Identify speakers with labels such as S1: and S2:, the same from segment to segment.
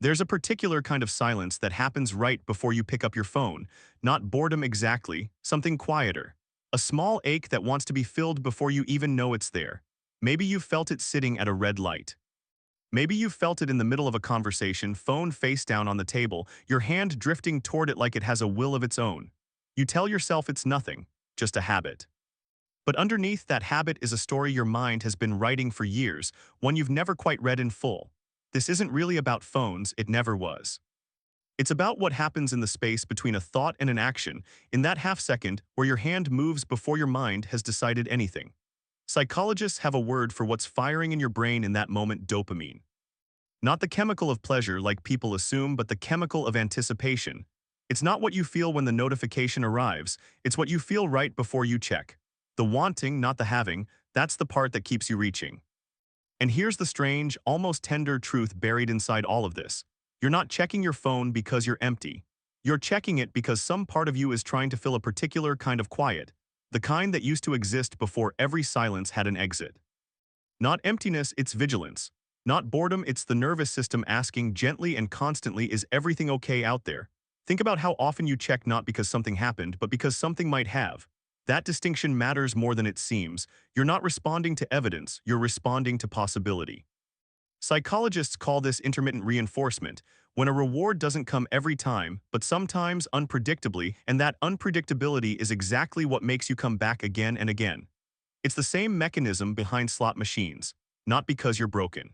S1: There's a particular kind of silence that happens right before you pick up your phone, not boredom exactly, something quieter. A small ache that wants to be filled before you even know it's there. Maybe you felt it sitting at a red light. Maybe you felt it in the middle of a conversation, phone face down on the table, your hand drifting toward it like it has a will of its own. You tell yourself it's nothing, just a habit. But underneath that habit is a story your mind has been writing for years, one you've never quite read in full. This isn't really about phones, it never was. It's about what happens in the space between a thought and an action, in that half second where your hand moves before your mind has decided anything. Psychologists have a word for what's firing in your brain in that moment: dopamine. Not the chemical of pleasure like people assume, but the chemical of anticipation. It's not what you feel when the notification arrives, it's what you feel right before you check. The wanting, not the having, that's the part that keeps you reaching. And here's the strange, almost tender truth buried inside all of this. You're not checking your phone because you're empty. You're checking it because some part of you is trying to fill a particular kind of quiet, the kind that used to exist before every silence had an exit. Not emptiness, it's vigilance. Not boredom, it's the nervous system asking gently and constantly, is everything okay out there? Think about how often you check not because something happened, but because something might have. That distinction matters more than it seems. You're not responding to evidence, you're responding to possibility. Psychologists call this intermittent reinforcement, when a reward doesn't come every time, but sometimes unpredictably, and that unpredictability is exactly what makes you come back again and again. It's the same mechanism behind slot machines, not because you're broken.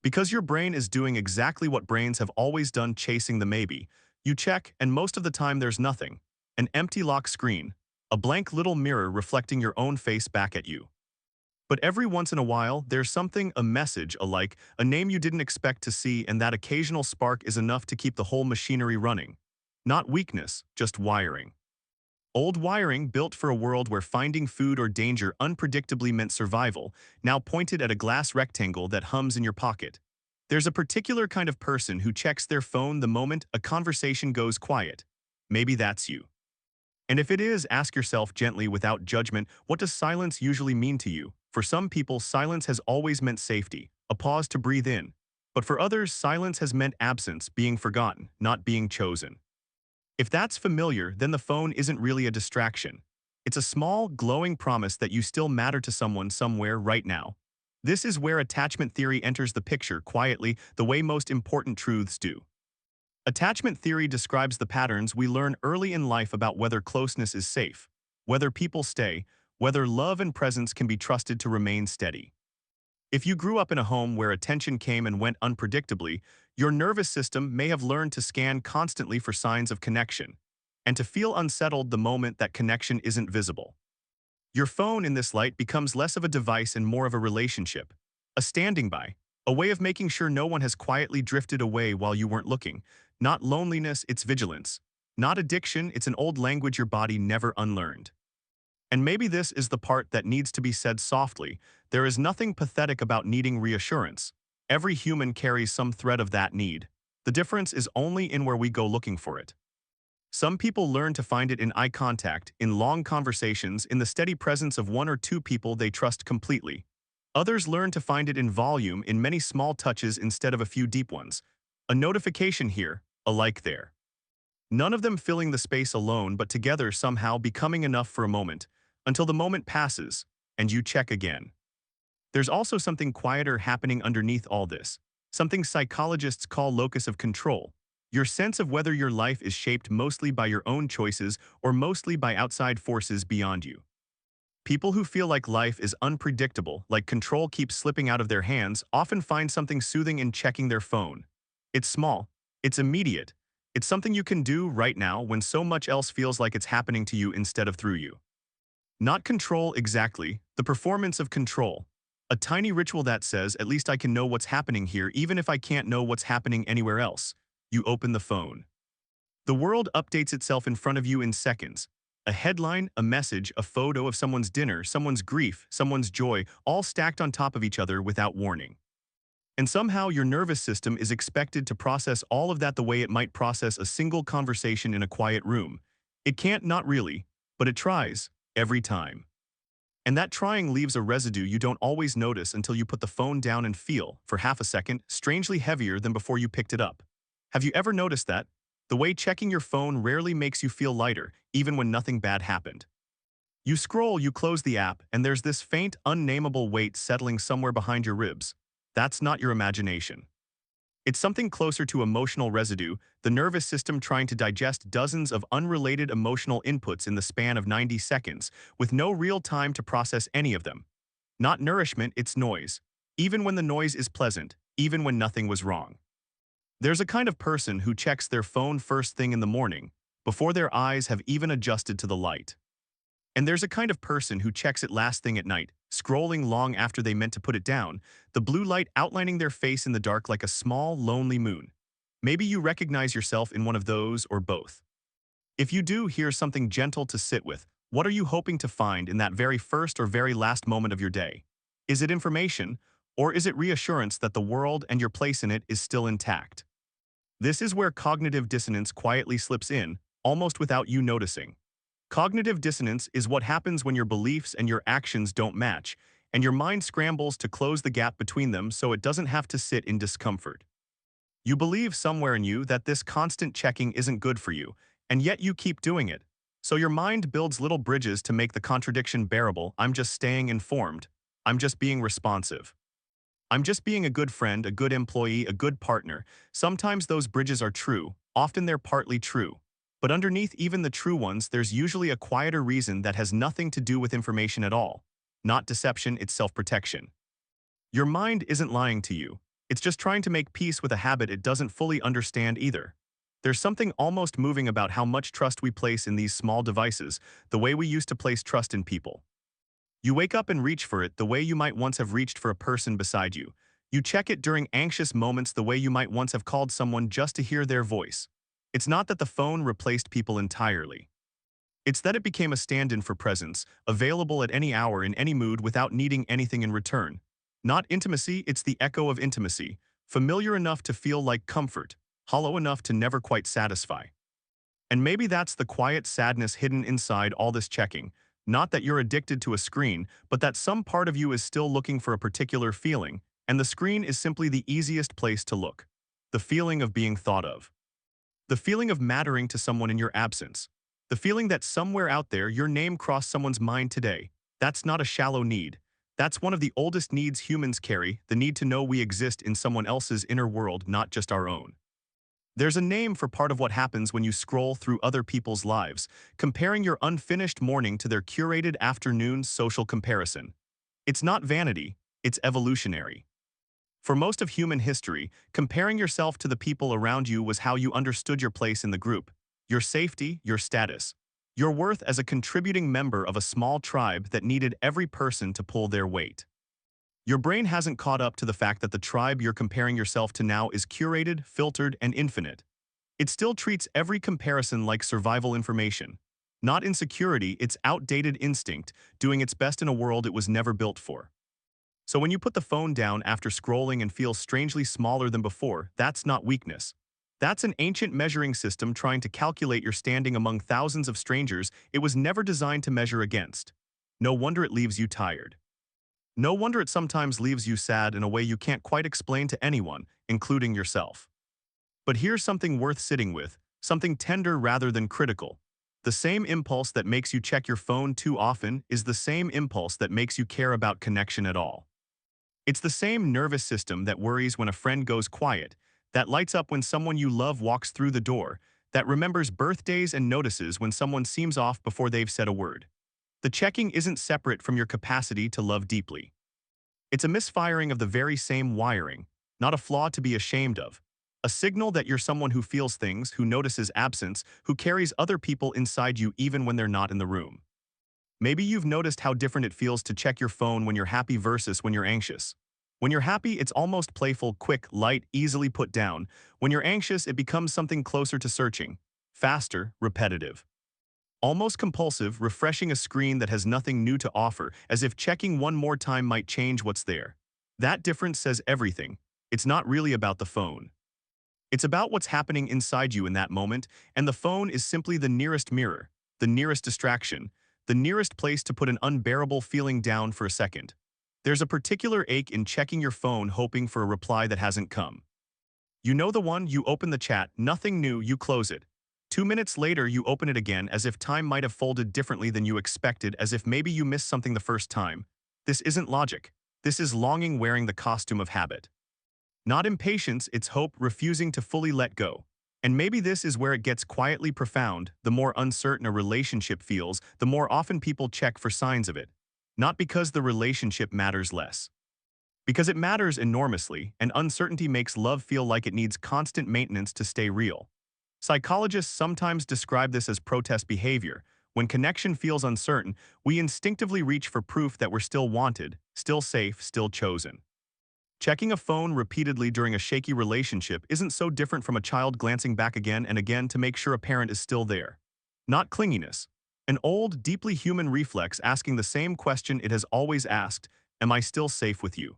S1: Because your brain is doing exactly what brains have always done, chasing the maybe. You check, and most of the time there's nothing. An empty lock screen, a blank little mirror reflecting your own face back at you. But every once in a while, there's something, a message, a like, a name you didn't expect to see, and that occasional spark is enough to keep the whole machinery running. Not weakness, just wiring. Old wiring built for a world where finding food or danger unpredictably meant survival, now pointed at a glass rectangle that hums in your pocket. There's a particular kind of person who checks their phone the moment a conversation goes quiet. Maybe that's you. And if it is, ask yourself gently, without judgment, what does silence usually mean to you? For some people, silence has always meant safety, a pause to breathe in. But for others, silence has meant absence, being forgotten, not being chosen. If that's familiar, then the phone isn't really a distraction. It's a small, glowing promise that you still matter to someone somewhere right now. This is where attachment theory enters the picture, quietly, the way most important truths do. Attachment theory describes the patterns we learn early in life about whether closeness is safe, whether people stay, whether love and presence can be trusted to remain steady. If you grew up in a home where attention came and went unpredictably, your nervous system may have learned to scan constantly for signs of connection, and to feel unsettled the moment that connection isn't visible. Your phone in this light becomes less of a device and more of a relationship, a standing by, a way of making sure no one has quietly drifted away while you weren't looking. Not loneliness, it's vigilance. Not addiction, it's an old language your body never unlearned. And maybe this is the part that needs to be said softly. There is nothing pathetic about needing reassurance. Every human carries some thread of that need. The difference is only in where we go looking for it. Some people learn to find it in eye contact, in long conversations, in the steady presence of one or two people they trust completely. Others learn to find it in volume, in many small touches instead of a few deep ones. A notification here, a like there. None of them filling the space alone, but together somehow becoming enough for a moment, until the moment passes, and you check again. There's also something quieter happening underneath all this, something psychologists call locus of control, your sense of whether your life is shaped mostly by your own choices or mostly by outside forces beyond you. People who feel like life is unpredictable, like control keeps slipping out of their hands, often find something soothing in checking their phone. It's small, it's immediate, it's something you can do right now when so much else feels like it's happening to you instead of through you. Not control exactly, the performance of control. A tiny ritual that says, at least I can know what's happening here even if I can't know what's happening anywhere else. You open the phone. The world updates itself in front of you in seconds. A headline, a message, a photo of someone's dinner, someone's grief, someone's joy, all stacked on top of each other without warning. And somehow your nervous system is expected to process all of that the way it might process a single conversation in a quiet room. It can't, not really, but it tries, every time. And that trying leaves a residue you don't always notice until you put the phone down and feel, for half a second, strangely heavier than before you picked it up. Have you ever noticed that? The way checking your phone rarely makes you feel lighter, even when nothing bad happened. You scroll, you close the app, and there's this faint, unnameable weight settling somewhere behind your ribs. That's not your imagination. It's something closer to emotional residue, the nervous system trying to digest dozens of unrelated emotional inputs in the span of 90 seconds, with no real time to process any of them. Not nourishment, it's noise. Even when the noise is pleasant, even when nothing was wrong. There's a kind of person who checks their phone first thing in the morning, before their eyes have even adjusted to the light. And there's a kind of person who checks it last thing at night, scrolling long after they meant to put it down, the blue light outlining their face in the dark like a small, lonely moon. Maybe you recognize yourself in one of those or both. If you do, here's something gentle to sit with. What are you hoping to find in that very first or very last moment of your day? Is it information, or is it reassurance that the world and your place in it is still intact? This is where cognitive dissonance quietly slips in, almost without you noticing. Cognitive dissonance is what happens when your beliefs and your actions don't match, and your mind scrambles to close the gap between them so it doesn't have to sit in discomfort. You believe somewhere in you that this constant checking isn't good for you, and yet you keep doing it. So your mind builds little bridges to make the contradiction bearable. I'm just staying informed. I'm just being responsive. I'm just being a good friend, a good employee, a good partner. Sometimes those bridges are true, often they're partly true. But underneath even the true ones, there's usually a quieter reason that has nothing to do with information at all. Not deception, it's self-protection. Your mind isn't lying to you. It's just trying to make peace with a habit it doesn't fully understand either. There's something almost moving about how much trust we place in these small devices, the way we used to place trust in people. You wake up and reach for it the way you might once have reached for a person beside you. You check it during anxious moments the way you might once have called someone just to hear their voice. It's not that the phone replaced people entirely. It's that it became a stand-in for presence, available at any hour in any mood without needing anything in return. Not intimacy, it's the echo of intimacy, familiar enough to feel like comfort, hollow enough to never quite satisfy. And maybe that's the quiet sadness hidden inside all this checking. Not that you're addicted to a screen, but that some part of you is still looking for a particular feeling, and the screen is simply the easiest place to look. The feeling of being thought of. The feeling of mattering to someone in your absence. The feeling that somewhere out there your name crossed someone's mind today. That's not a shallow need. That's one of the oldest needs humans carry, the need to know we exist in someone else's inner world, not just our own. There's a name for part of what happens when you scroll through other people's lives, comparing your unfinished morning to their curated afternoon social comparison. It's not vanity, it's evolutionary. For most of human history, comparing yourself to the people around you was how you understood your place in the group, your safety, your status, your worth as a contributing member of a small tribe that needed every person to pull their weight. Your brain hasn't caught up to the fact that the tribe you're comparing yourself to now is curated, filtered, and infinite. It still treats every comparison like survival information. Not insecurity, it's outdated instinct, doing its best in a world it was never built for. So when you put the phone down after scrolling and feel strangely smaller than before, that's not weakness. That's an ancient measuring system trying to calculate your standing among thousands of strangers it was never designed to measure against. No wonder it leaves you tired. No wonder it sometimes leaves you sad in a way you can't quite explain to anyone, including yourself. But here's something worth sitting with, something tender rather than critical. The same impulse that makes you check your phone too often is the same impulse that makes you care about connection at all. It's the same nervous system that worries when a friend goes quiet, that lights up when someone you love walks through the door, that remembers birthdays and notices when someone seems off before they've said a word. The checking isn't separate from your capacity to love deeply. It's a misfiring of the very same wiring, not a flaw to be ashamed of. A signal that you're someone who feels things, who notices absence, who carries other people inside you even when they're not in the room. Maybe you've noticed how different it feels to check your phone when you're happy versus when you're anxious. When you're happy, it's almost playful, quick, light, easily put down. When you're anxious, it becomes something closer to searching. Faster, repetitive. Almost compulsive, refreshing a screen that has nothing new to offer, as if checking one more time might change what's there. That difference says everything. It's not really about the phone. It's about what's happening inside you in that moment, and the phone is simply the nearest mirror, the nearest distraction, the nearest place to put an unbearable feeling down for a second. There's a particular ache in checking your phone hoping for a reply that hasn't come. You know the one, you open the chat, nothing new, you close it. 2 minutes later, you open it again as if time might have folded differently than you expected, as if maybe you missed something the first time. This isn't logic. This is longing wearing the costume of habit. Not impatience, it's hope refusing to fully let go. And maybe this is where it gets quietly profound. The more uncertain a relationship feels, the more often people check for signs of it. Not because the relationship matters less. Because it matters enormously, and uncertainty makes love feel like it needs constant maintenance to stay real. Psychologists sometimes describe this as protest behavior. When connection feels uncertain, we instinctively reach for proof that we're still wanted, still safe, still chosen. Checking a phone repeatedly during a shaky relationship isn't so different from a child glancing back again and again to make sure a parent is still there. Not clinginess. An old, deeply human reflex asking the same question it has always asked, am I still safe with you?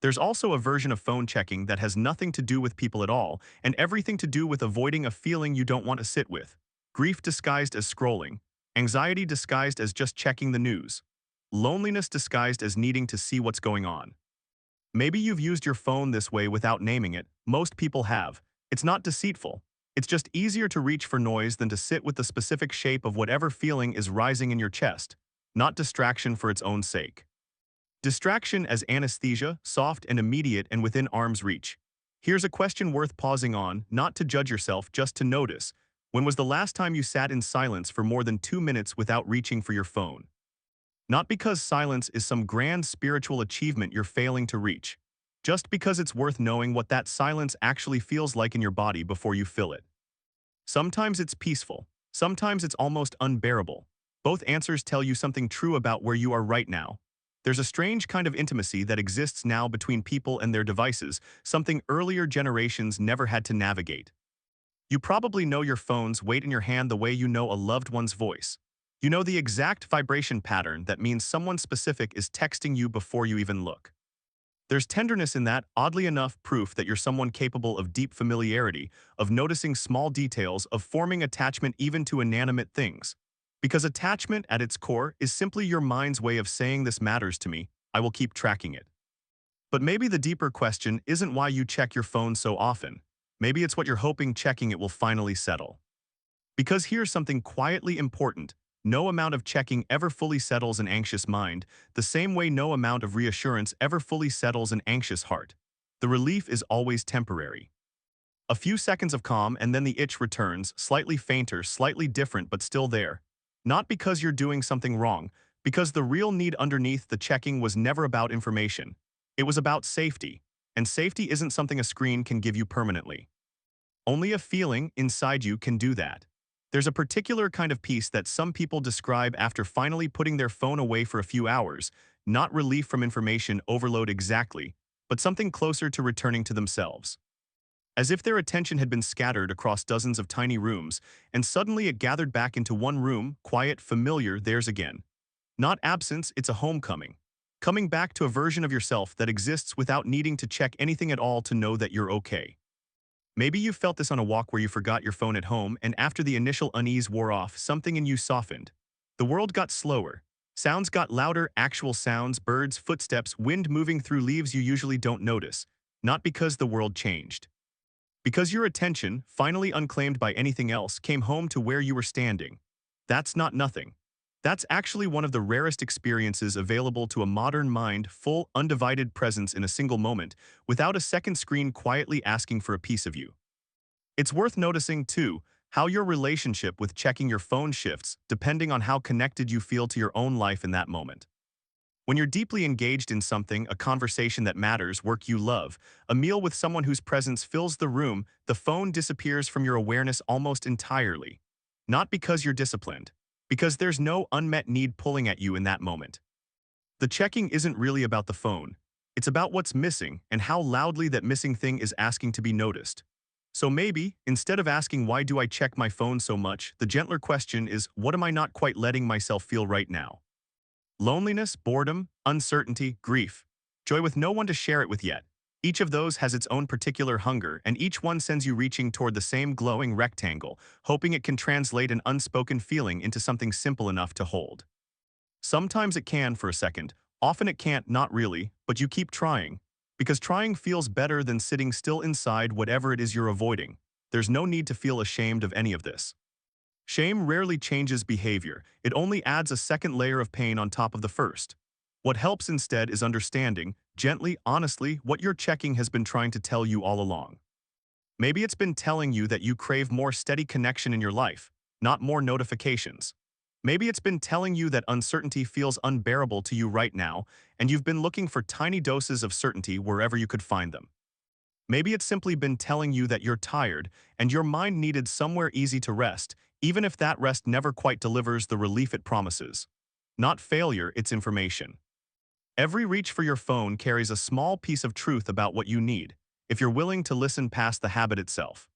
S1: There's also a version of phone checking that has nothing to do with people at all and everything to do with avoiding a feeling you don't want to sit with. Grief disguised as scrolling, anxiety disguised as just checking the news, loneliness disguised as needing to see what's going on. Maybe you've used your phone this way without naming it. Most people have. It's not deceitful. It's just easier to reach for noise than to sit with the specific shape of whatever feeling is rising in your chest, not distraction for its own sake. Distraction as anesthesia, soft and immediate and within arm's reach. Here's a question worth pausing on, not to judge yourself, just to notice. When was the last time you sat in silence for more than 2 minutes without reaching for your phone? Not because silence is some grand spiritual achievement you're failing to reach. Just because it's worth knowing what that silence actually feels like in your body before you fill it. Sometimes it's peaceful. Sometimes it's almost unbearable. Both answers tell you something true about where you are right now. There's a strange kind of intimacy that exists now between people and their devices, something earlier generations never had to navigate. You probably know your phone's weight in your hand the way you know a loved one's voice. You know the exact vibration pattern that means someone specific is texting you before you even look. There's tenderness in that, oddly enough, proof that you're someone capable of deep familiarity, of noticing small details, of forming attachment even to inanimate things. Because attachment, at its core, is simply your mind's way of saying this matters to me, I will keep tracking it. But maybe the deeper question isn't why you check your phone so often. Maybe it's what you're hoping checking it will finally settle. Because here's something quietly important. No amount of checking ever fully settles an anxious mind, the same way no amount of reassurance ever fully settles an anxious heart. The relief is always temporary. A few seconds of calm and then the itch returns, slightly fainter, slightly different but still there. Not because you're doing something wrong, because the real need underneath the checking was never about information. It was about safety, and safety isn't something a screen can give you permanently. Only a feeling inside you can do that. There's a particular kind of peace that some people describe after finally putting their phone away for a few hours, not relief from information overload exactly, but something closer to returning to themselves. As if their attention had been scattered across dozens of tiny rooms, and suddenly it gathered back into one room, quiet, familiar, theirs again. Not absence, it's a homecoming. Coming back to a version of yourself that exists without needing to check anything at all to know that you're okay. Maybe you felt this on a walk where you forgot your phone at home, and after the initial unease wore off, something in you softened. The world got slower. Sounds got louder, actual sounds, birds, footsteps, wind moving through leaves you usually don't notice. Not because the world changed. Because your attention, finally unclaimed by anything else, came home to where you were standing. That's not nothing. That's actually one of the rarest experiences available to a modern mind, full, undivided presence in a single moment, without a second screen quietly asking for a piece of you. It's worth noticing, too, how your relationship with checking your phone shifts depending on how connected you feel to your own life in that moment. When you're deeply engaged in something, a conversation that matters, work you love, a meal with someone whose presence fills the room, the phone disappears from your awareness almost entirely. Not because you're disciplined, because there's no unmet need pulling at you in that moment. The checking isn't really about the phone. It's about what's missing and how loudly that missing thing is asking to be noticed. So maybe, instead of asking why do I check my phone so much, the gentler question is what am I not quite letting myself feel right now? Loneliness, boredom, uncertainty, grief. Joy with no one to share it with yet. Each of those has its own particular hunger, and each one sends you reaching toward the same glowing rectangle, hoping it can translate an unspoken feeling into something simple enough to hold. Sometimes it can for a second, often it can't, not really, but you keep trying. Because trying feels better than sitting still inside whatever it is you're avoiding. There's no need to feel ashamed of any of this. Shame rarely changes behavior, it only adds a second layer of pain on top of the first. What helps instead is understanding, gently, honestly, what your checking has been trying to tell you all along. Maybe it's been telling you that you crave more steady connection in your life, not more notifications. Maybe it's been telling you that uncertainty feels unbearable to you right now, and you've been looking for tiny doses of certainty wherever you could find them. Maybe it's simply been telling you that you're tired, and your mind needed somewhere easy to rest, even if that rest never quite delivers the relief it promises. Not failure, it's information. Every reach for your phone carries a small piece of truth about what you need, if you're willing to listen past the habit itself.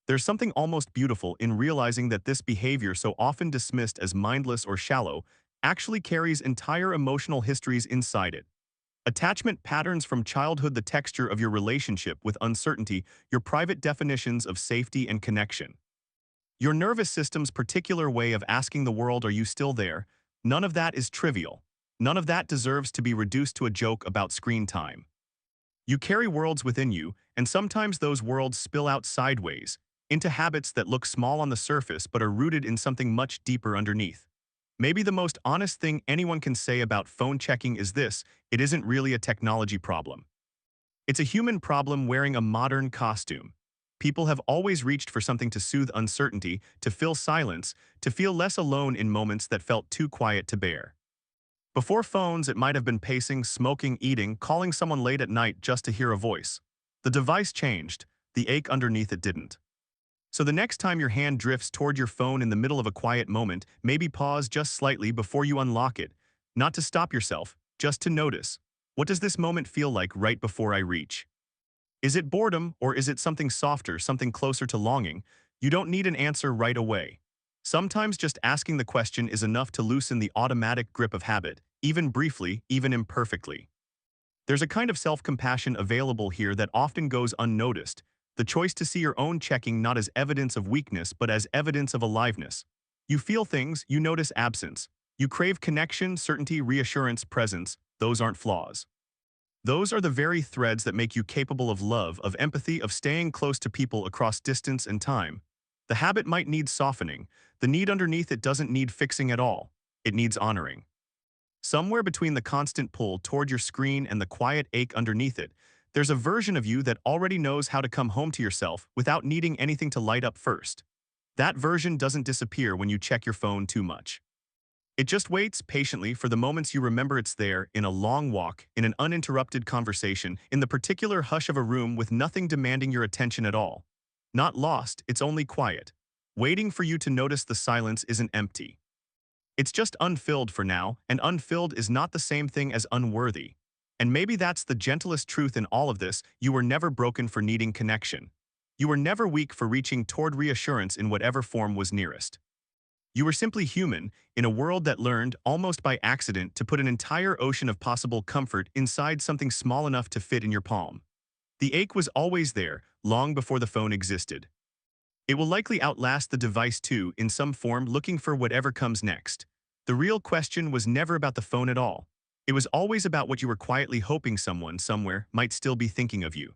S1: There's something almost beautiful in realizing that this behavior, so often dismissed as mindless or shallow, actually carries entire emotional histories inside it. Attachment patterns from childhood, the texture of your relationship with uncertainty, your private definitions of safety and connection. Your nervous system's particular way of asking the world, "Are you still there?" None of that is trivial. None of that deserves to be reduced to a joke about screen time. You carry worlds within you, and sometimes those worlds spill out sideways, into habits that look small on the surface but are rooted in something much deeper underneath. Maybe the most honest thing anyone can say about phone checking is this: it isn't really a technology problem. It's a human problem wearing a modern costume. People have always reached for something to soothe uncertainty, to fill silence, to feel less alone in moments that felt too quiet to bear. Before phones, it might have been pacing, smoking, eating, calling someone late at night just to hear a voice. The device changed, the ache underneath it didn't. So the next time your hand drifts toward your phone in the middle of a quiet moment, maybe pause just slightly before you unlock it. Not to stop yourself, just to notice. What does this moment feel like right before I reach? Is it boredom, or is it something softer, something closer to longing? You don't need an answer right away. Sometimes just asking the question is enough to loosen the automatic grip of habit, even briefly, even imperfectly. There's a kind of self-compassion available here that often goes unnoticed, the choice to see your own checking not as evidence of weakness but as evidence of aliveness. You feel things, you notice absence. You crave connection, certainty, reassurance, presence. Those aren't flaws. Those are the very threads that make you capable of love, of empathy, of staying close to people across distance and time. The habit might need softening. The need underneath it doesn't need fixing at all. It needs honoring. Somewhere between the constant pull toward your screen and the quiet ache underneath it, there's a version of you that already knows how to come home to yourself without needing anything to light up first. That version doesn't disappear when you check your phone too much. It just waits patiently for the moments you remember it's there, in a long walk, in an uninterrupted conversation, in the particular hush of a room with nothing demanding your attention at all. Not lost, it's only quiet. Waiting for you to notice the silence isn't empty. It's just unfilled for now, and unfilled is not the same thing as unworthy. And maybe that's the gentlest truth in all of this: you were never broken for needing connection. You were never weak for reaching toward reassurance in whatever form was nearest. You were simply human, in a world that learned, almost by accident, to put an entire ocean of possible comfort inside something small enough to fit in your palm. The ache was always there, long before the phone existed. It will likely outlast the device too, in some form, looking for whatever comes next. The real question was never about the phone at all. It was always about what you were quietly hoping someone, somewhere, might still be thinking of you.